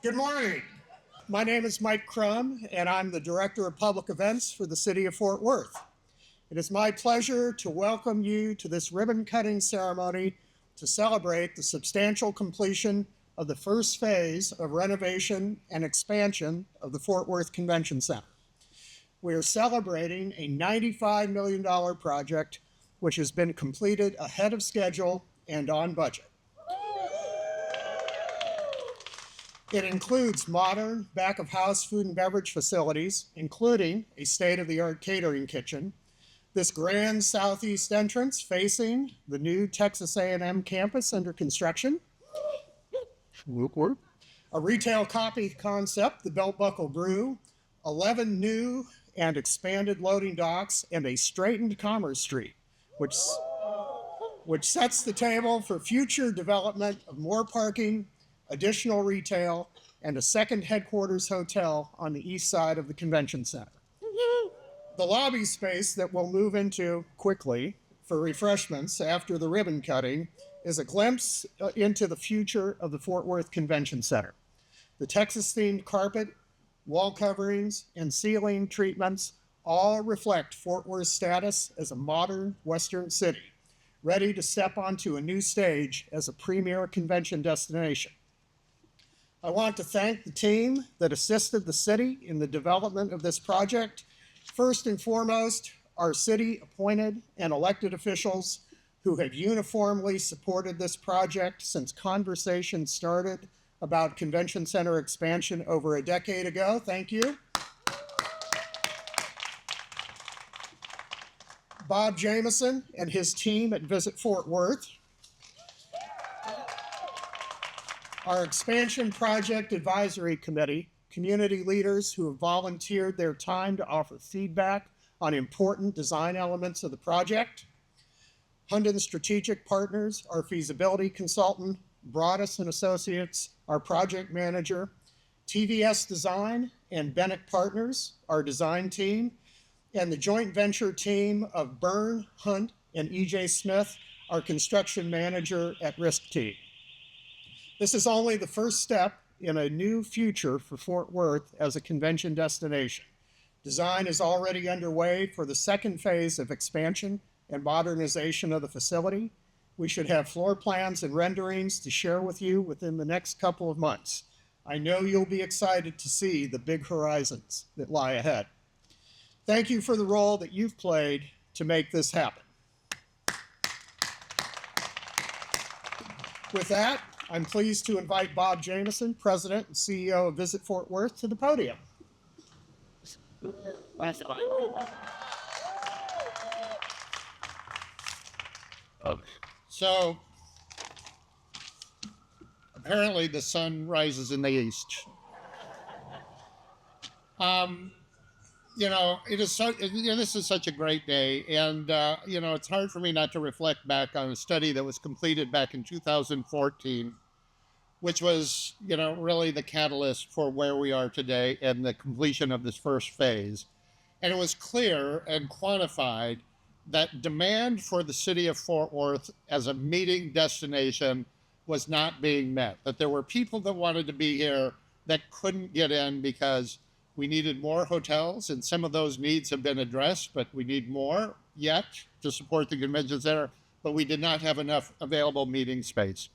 Good morning. My name is Mike Crum, and I'm the Director of Public Events for the City of Fort Worth. It is my pleasure to welcome you to this ribbon-cutting ceremony to celebrate the substantial completion of the first phase of renovation and expansion of the Fort Worth Convention Center. We are celebrating a $95 million project which has been completed ahead of schedule and on budget. It includes modern back-of-house food and beverage facilities, including a state-of-the-art catering kitchen, this grand southeast entrance facing the new Texas A&M campus under construction, a retail coffee concept, the Beltbuckle Brew, 11 new and expanded loading docks, and a straightened Commerce Street, which sets the table for future development of more parking, additional retail, and a second headquarters hotel on the east side of the convention center. The lobby space that we'll move into quickly for refreshments after the ribbon cutting is a glimpse into the future of the Fort Worth Convention Center. The Texas-themed carpet, wall coverings, and ceiling treatments all reflect Fort Worth's status as a modern Western city, ready to step onto a new stage as a premier convention destination. I want to thank the team that assisted the city in the development of this project. First and foremost, our city-appointed and elected officials who have uniformly supported this project since conversations started about convention center expansion over a decade ago. Thank you. Bob Jameson and his team at Visit Fort Worth. Our Expansion Project Advisory Committee, community leaders who have volunteered their time to offer feedback on important design elements of the project. Hunden Strategic Partners, our feasibility consultant, Broadus and Associates, our project manager, TVS Design and Bennett Partners, our design team, and the joint venture team of Byrne, Hunt, and EJ Smith, our construction manager at Risk Team. This is only the first step in a new future for Fort Worth as a convention destination. Design is already underway for the second phase of expansion and modernization of the facility. We should have floor plans and renderings to share with you within the next couple of months. I know you'll be excited to see the big horizons that lie ahead. Thank you for the role that you've played to make this happen. With that, I'm pleased to invite Bob Jameson, President and CEO of Visit Fort Worth, to the podium. So, apparently the sun rises in the east. This is such a great day, and it's hard for me not to reflect back on a study that was completed back in 2014, which was, really the catalyst for where we are today and the completion of this first phase. And it was clear and quantified that demand for the city of Fort Worth as a meeting destination was not being met, that there were people that wanted to be here that couldn't get in because we needed more hotels, and some of those needs have been addressed, but we need more yet to support the convention center, but we did not have enough available meeting space.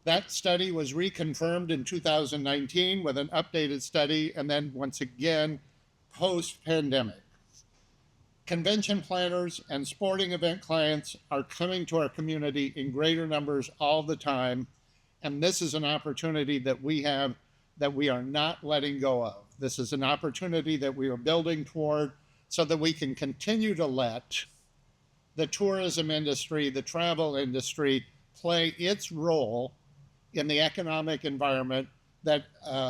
That study was reconfirmed in 2019 with an updated study, and then once again, post-pandemic. Convention planners and sporting event clients are coming to our community in greater numbers all the time, and this is an opportunity that we have that we are not letting go of. This is an opportunity that we are building toward so that we can continue to let the tourism industry, the travel industry, play its role in the economic environment that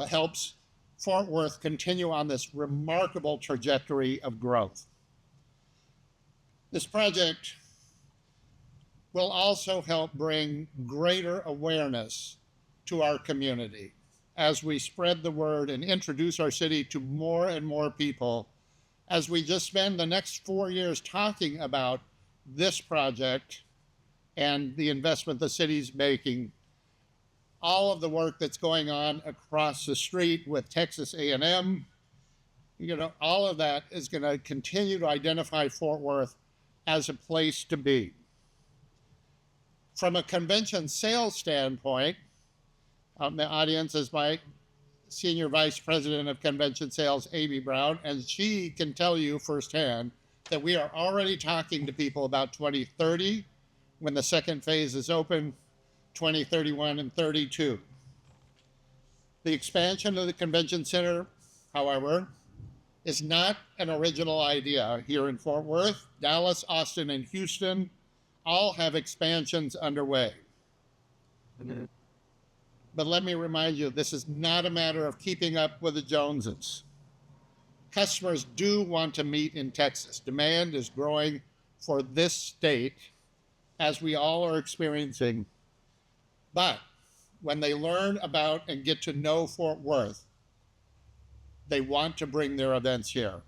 helps Fort Worth continue on this remarkable trajectory of growth. This project will also help bring greater awareness to our community as we spread the word and introduce our city to more and more people, as we just spend the next 4 years talking about this project and the investment the city's making. all of the work that's going on across the street with Texas A&M, all of that is going to continue to identify Fort Worth as a place to be. From a convention sales standpoint, the audience is my Senior Vice President of Convention Sales, Amy Brown, and she can tell you firsthand that we are already talking to people about 2030 when the second phase is open, 2031 and 32. The expansion of the convention center, however, is not an original idea here in Fort Worth. Dallas, Austin, and Houston all have expansions underway. Mm-hmm. But let me remind you, this is not a matter of keeping up with the Joneses. Customers do want to meet in Texas. Demand is growing for this state, as we all are experiencing. But when they learn about and get to know Fort Worth, they want to bring their events here.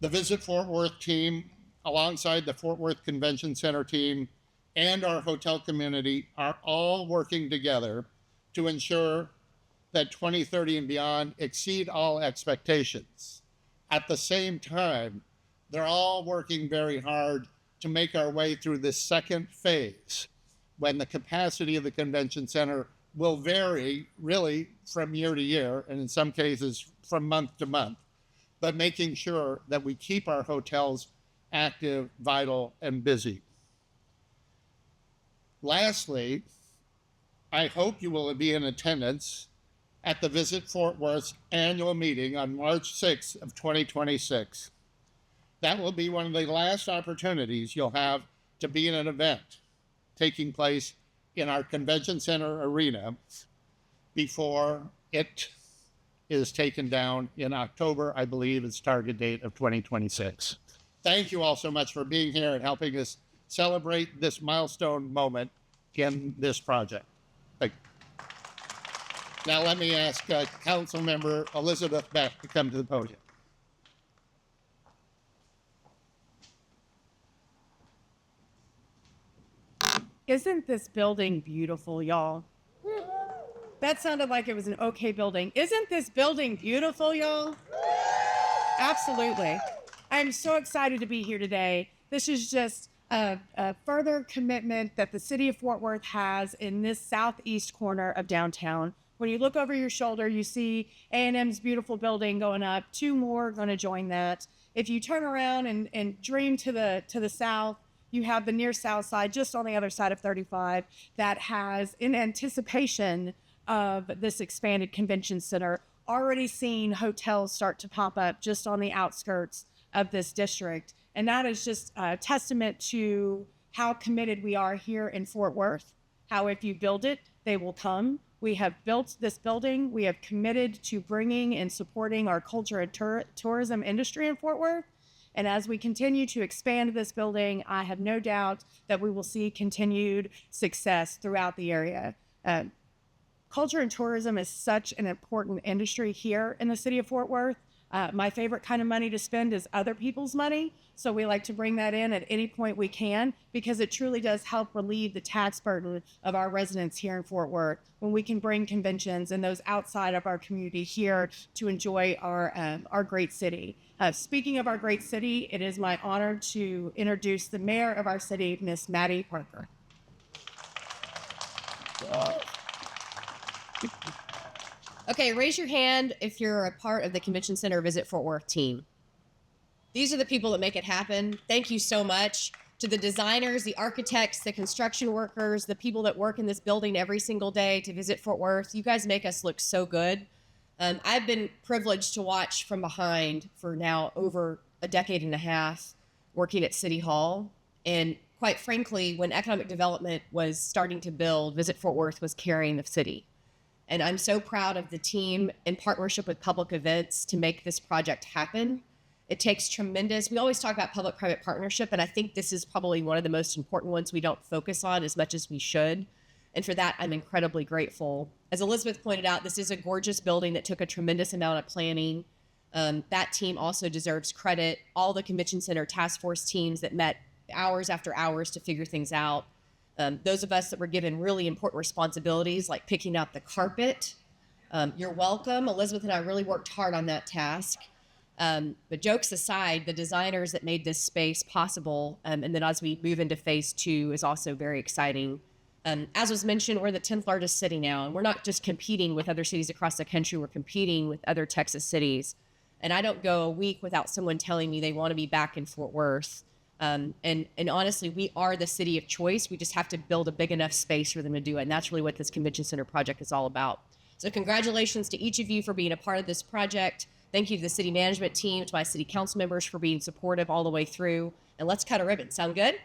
The Visit Fort Worth team, alongside the Fort Worth Convention Center team and our hotel community, are all working together to ensure that 2030 and beyond exceed all expectations. At the same time, they're all working very hard to make our way through this second phase, when the capacity of the convention center will vary really from year to year, and in some cases from month to month, but making sure that we keep our hotels active, vital, and busy. Lastly, I hope you will be in attendance at the Visit Fort Worth's annual meeting on March 6th of 2026. That will be one of the last opportunities you'll have to be in an event taking place in our convention center arena before it is taken down in October, I believe its target date of 2026. Thank you all so much for being here and helping us celebrate this milestone moment in this project. Thank you. Now let me ask Council Member Elizabeth Beck to come to the podium. Isn't this building beautiful, y'all? That sounded like it was an okay building. Isn't this building beautiful, y'all? Absolutely. I'm so excited to be here today. This is just a further commitment that the city of Fort Worth has in this southeast corner of downtown. When you look over your shoulder, you see A&M's beautiful building going up. 2 more are going to join that. If you turn around and dream to the south, you have the near south side, just on the other side of 35, that has, in anticipation of this expanded convention center, already seen hotels start to pop up just on the outskirts of this district. And that is just a testament to how committed we are here in Fort Worth, how if you build it, they will come. We have built this building. We have committed to bringing and supporting our culture and tourism industry in Fort Worth. And as we continue to expand this building, I have no doubt that we will see continued success throughout the area. Culture and tourism is such an important industry here in the city of Fort Worth. My favorite kind of money to spend is other people's money. So we like to bring that in at any point we can, because it truly does help relieve the tax burden of our residents here in Fort Worth when we can bring conventions and those outside of our community here to enjoy our great city. Speaking of our great city, it is my honor to introduce the mayor of our city, Miss Maddie Parker. Okay, raise your hand if you're a part of the Convention Center Visit Fort Worth team. These are the people that make it happen. Thank you so much to the designers, the architects, the construction workers, the people that work in this building every single day to Visit Fort Worth. You guys make us look so good. I've been privileged to watch from behind for now over a decade and a half working at City Hall. And quite frankly, when economic development was starting to build, Visit Fort Worth was carrying the city. And I'm so proud of the team in partnership with public events to make this project happen. It takes tremendous, we always talk about public-private partnership, and I think this is probably one of the most important ones we don't focus on as much as we should. And for that, I'm incredibly grateful. As Elizabeth pointed out, this is a gorgeous building that took a tremendous amount of planning. That team also deserves credit. All the Convention Center task force teams that met hours after hours to figure things out. Those of us that were given really important responsibilities like picking out the carpet, you're welcome. Elizabeth and I really worked hard on that task. But jokes aside, the designers that made this space possible, and then as we move into phase 2 is also very exciting. As was mentioned, we're the 10th largest city now, and we're not just competing with other cities across the country, we're competing with other Texas cities. And I don't go a week without someone telling me they want to be back in Fort Worth. And honestly, we are the city of choice. We just have to build a big enough space for them to do it. And that's really what this convention center project is all about. So congratulations to each of you for being a part of this project. Thank you to the city management team, to my city council members for being supportive all the way through. And let's cut a ribbon. Sound good?